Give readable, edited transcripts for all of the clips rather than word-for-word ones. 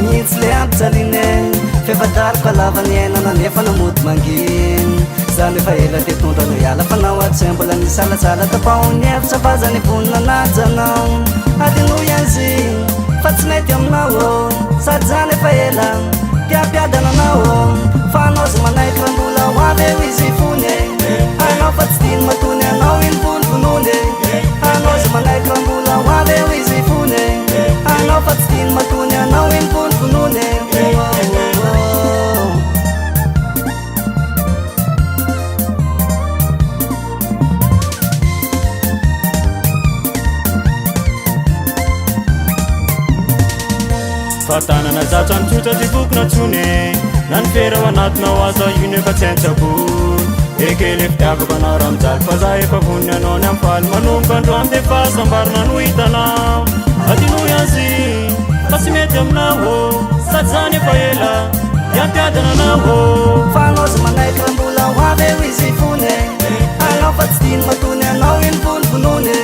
mihitsy le ampitsaline fefadariko alavany ainana nefa namoty manginy zany efa ela tetondrano iala fanao atsy mbola nisalatsala tapaony efitra fa zany vonina najanao adinoy azy fa tsy mety aminao sady zany efa ela tiampiadananao fa anao zy manaiky rambola hoavy eo izy fony anao fa tsy diny matony anao iny vonivonony anao zy manaiky rambola hoavy eo izy fony anao fa tsy diny matony anao iny vonivonony fatanana zatso amitsotsa ty vokona tsony na ny fera ao anatinao aza ino efa tsy aintsabony ekele fitiavako anao raha mijaly fa za efa voniny anao ny amfaly manomboka androany de fa sambarina no hitanao adinoy azy fa tsy mety aminao sady zany efa ela iampiadana anao fa anao zy manaiky rambola hoavy eo izy fony anao fa tsy diny matony anao iny vonivonony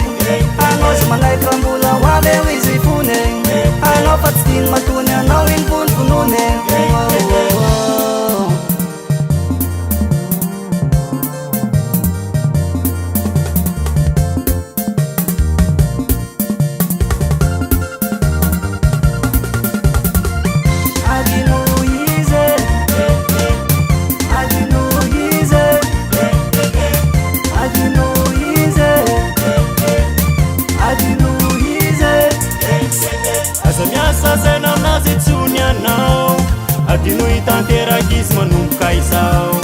anao zy manaiky rambola hoavy eo izy fony anao fa tsy diny matony anao iny vonivonony sasena aminazy tsony anao adino hitanteraka izy manomboka izao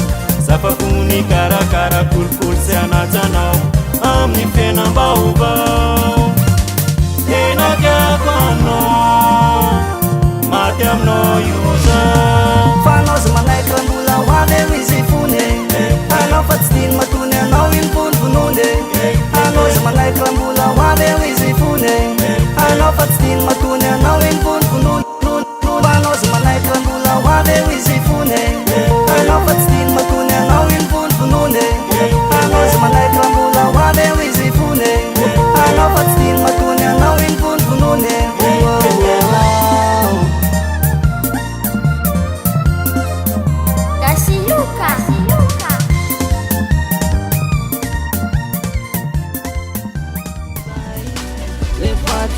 zafakony karakara kolokolo sy anatsanao amin'ny fiainam-baovao tena tiako anao maty aminao io zao fa anao zy manaiky rambola hoavy eo izy fony anao fa tsy diny matony anao iny vonivonony anao zy manaiky rambola hoavy eo izy fony anao fa tsy diny matony anao iny vonivonony anao zy manaiky rambola hoavy eo izy fony anao fa tsy diny matony anao iny vonivonony anao zy manaiky rambola hoavy eo izy fony anao fa tsy diny matony anao iny vonivonony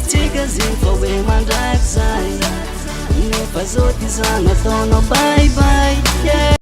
tsika ziny fa hoe mandraiky zay nefa zao ty zany ataonao bye bye